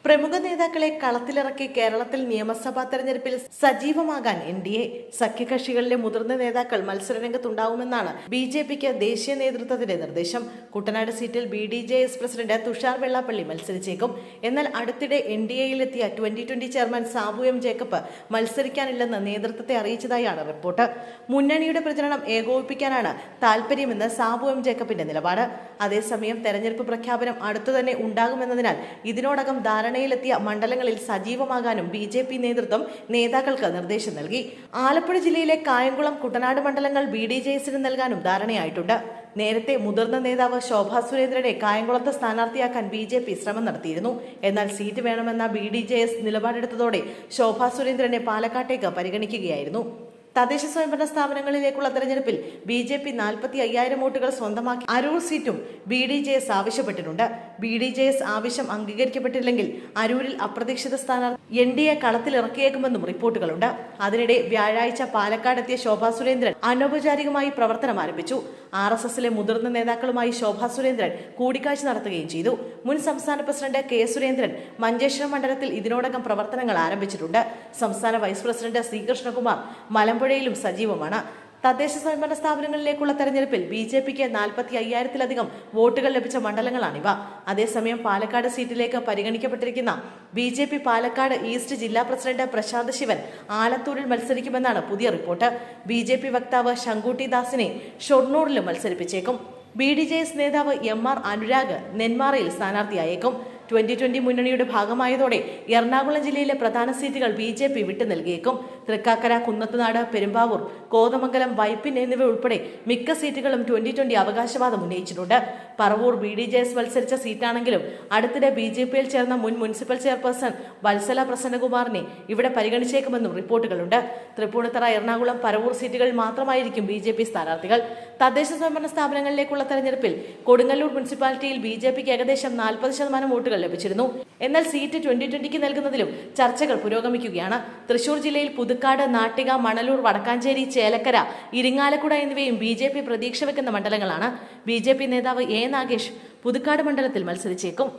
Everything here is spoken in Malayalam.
പ്രമുഖ നേതാക്കളെ കളത്തിലിറക്കി കേരളത്തിൽ നിയമസഭാ തെരഞ്ഞെടുപ്പിൽ സജീവമാകാൻ എൻ.ഡി.എ. സഖ്യകക്ഷികളിലെ മുതിർന്ന നേതാക്കൾ മത്സരരംഗത്തുണ്ടാവുമെന്നാണ് ബി.ജെ.പിക്ക് ദേശീയ നേതൃത്വത്തിന്റെ നിർദ്ദേശം. കുട്ടനാട് സീറ്റിൽ ബി.ഡി.ജെ.എസ് പ്രസിഡന്റ് തുഷാർ വെള്ളാപ്പള്ളി മത്സരിച്ചേക്കും. എന്നാൽ അടുത്തിടെ എൻ.ഡി.എയിലെത്തിയ 2020 ചെയർമാൻ സാബു എം ജേക്കബ് മത്സരിക്കാനില്ലെന്ന് നേതൃത്വത്തെ അറിയിച്ചതായാണ് റിപ്പോർട്ട്. മുന്നണിയുടെ പ്രചരണം ഏകോപിപ്പിക്കാനാണ് താൽപര്യമെന്ന് സാബു എം ജേക്കബിന്റെ നിലപാട്. അതേസമയം തെരഞ്ഞെടുപ്പ് പ്രഖ്യാപനം അടുത്തുതന്നെ ഉണ്ടാകുമെന്നതിനാൽ ഇതിനോടകം ധാരണയിലെത്തിയ മണ്ഡലങ്ങളിൽ സജീവമാകാനും ബി.ജെ.പി. നേതൃത്വം നേതാക്കൾക്ക് നിർദ്ദേശം നൽകി. ആലപ്പുഴ ജില്ലയിലെ കായംകുളം, കുട്ടനാട് മണ്ഡലങ്ങൾ ബി.ഡി.ജെ.എസിന് നൽകാനും ധാരണയായിട്ടുണ്ട്. നേരത്തെ മുതിർന്ന നേതാവ് ശോഭാ സുരേന്ദ്രനെ കായംകുളത്ത് സ്ഥാനാർത്ഥിയാക്കാൻ ബി.ജെ.പി. ശ്രമം നടത്തിയിരുന്നു. എന്നാൽ സീറ്റ് വേണമെന്ന ബി.ഡി.ജെ.എസ് നിലപാടെടുത്തതോടെ ശോഭാ സുരേന്ദ്രനെ പാലക്കാട്ടേക്ക് പരിഗണിക്കുകയായിരുന്നു. തദ്ദേശ സ്വയംഭരണ സ്ഥാപനങ്ങളിലേക്കുള്ള തെരഞ്ഞെടുപ്പിൽ ബി.ജെ.പി. 45,000 വോട്ടുകൾ സ്വന്തമാക്കി അരൂർ സീറ്റും ബി.ഡി.ജെ.എസ് ആവശ്യപ്പെട്ടിട്ടുണ്ട്. ബി.ഡി.ജെ.എസ് ആവശ്യം അംഗീകരിക്കപ്പെട്ടില്ലെങ്കിൽ അരൂരിൽ അപ്രതീക്ഷിത സ്ഥാനാർത്ഥി എൻ.ഡി.എ കളത്തിലിറക്കിയേക്കുമെന്നും റിപ്പോർട്ടുകളുണ്ട്. അതിനിടെ വ്യാഴാഴ്ച പാലക്കാടെത്തിയ ശോഭാ സുരേന്ദ്രൻ അനൗപചാരികമായി പ്രവർത്തനം ആരംഭിച്ചു. RSSലെ മുതിർന്ന നേതാക്കളുമായി ശോഭാ സുരേന്ദ്രൻ കൂടിക്കാഴ്ച നടത്തുകയും ചെയ്തു. മുൻ സംസ്ഥാന പ്രസിഡന്റ് കെ സുരേന്ദ്രൻ മഞ്ചേശ്വരം മണ്ഡലത്തിൽ ഇതിനോടകം പ്രവർത്തനങ്ങൾ ആരംഭിച്ചിട്ടുണ്ട്. സംസ്ഥാന വൈസ് പ്രസിഡന്റ് സി കൃഷ്ണകുമാർ മലമ്പുഴയിലും സജീവമാണ്. തദ്ദേശ സ്വയംഭരണ സ്ഥാപനങ്ങളിലേക്കുള്ള തെരഞ്ഞെടുപ്പിൽ ബി.ജെ.പിക്ക് 45,000-ലധികം വോട്ടുകൾ ലഭിച്ച മണ്ഡലങ്ങളാണിവ. അതേസമയം പാലക്കാട് സീറ്റിലേക്ക് പരിഗണിക്കപ്പെട്ടിരിക്കുന്ന ബി.ജെ.പി. പാലക്കാട് ഈസ്റ്റ് ജില്ലാ പ്രസിഡന്റ് പ്രശാന്ത് ശിവൻ ആലത്തൂരിൽ മത്സരിക്കുമെന്നാണ് പുതിയ റിപ്പോർട്ട്. ബി.ജെ.പി. വക്താവ് ശങ്കുട്ടി ദാസിനെ ഷൊർണൂറിലും മത്സരിപ്പിച്ചേക്കും. ബി.ഡി.ജെ.എസ് നേതാവ് M.R. അനുരാഗ് നെന്മാറയിൽ സ്ഥാനാർത്ഥിയായേക്കും. 2020 മുന്നണിയുടെ ഭാഗമായതോടെ എറണാകുളം ജില്ലയിലെ പ്രധാന സീറ്റുകൾ ബി.ജെ.പി. വിട്ടു നൽകിയേക്കും. തൃക്കാക്കര, കുന്നത്തുനാട്, പെരുമ്പാവൂർ, കോതമംഗലം, വൈപ്പിൻ എന്നിവ ഉൾപ്പെടെ മിക്ക സീറ്റുകളും 2020 അവകാശവാദം ഉന്നയിച്ചിട്ടുണ്ട്. പറവൂർ ബി.ഡി.ജെ.എസ് മത്സരിച്ച സീറ്റാണെങ്കിലും അടുത്തിടെ ബി.ജെ.പിയിൽ ചേർന്ന മുൻ മുനിസിപ്പൽ ചെയർപേഴ്സൺ വത്സല പ്രസന്നകുമാറിനെ ഇവിടെ പരിഗണിച്ചേക്കുമെന്നും റിപ്പോർട്ടുകളുണ്ട്. തൃപ്പൂണിത്തറ, എറണാകുളം, പറവൂർ സീറ്റുകളിൽ മാത്രമായിരിക്കും ബി.ജെ.പി. സ്ഥാനാർത്ഥികൾ. തദ്ദേശ സ്വയംഭരണ സ്ഥാപനങ്ങളിലേക്കുള്ള തെരഞ്ഞെടുപ്പിൽ കൊടുങ്ങല്ലൂർ മുനിസിപ്പാലിറ്റിയിൽ ബി.ജെ.പിക്ക് ഏകദേശം 40% വോട്ടുകൾ ലഭിച്ചിരുന്നു. എന്നാൽ സീറ്റ് 2020 നൽകുന്നതിലും ചർച്ചകൾ പുരോഗമിക്കുകയാണ്. തൃശൂർ ജില്ലയിൽ പുതുക്കാട്, നാട്ടിക, മണലൂർ, വടക്കാഞ്ചേരി, ചേലക്കര, ഇരിങ്ങാലക്കുട എന്നിവയും ബി.ജെ.പി. പ്രതീക്ഷ വെക്കുന്ന മണ്ഡലങ്ങളാണ്. ബി.ജെ.പി. നേതാവ് എ. നാഗേഷ് പുതുക്കാട് മണ്ഡലത്തിൽ മത്സരിച്ചേക്കും.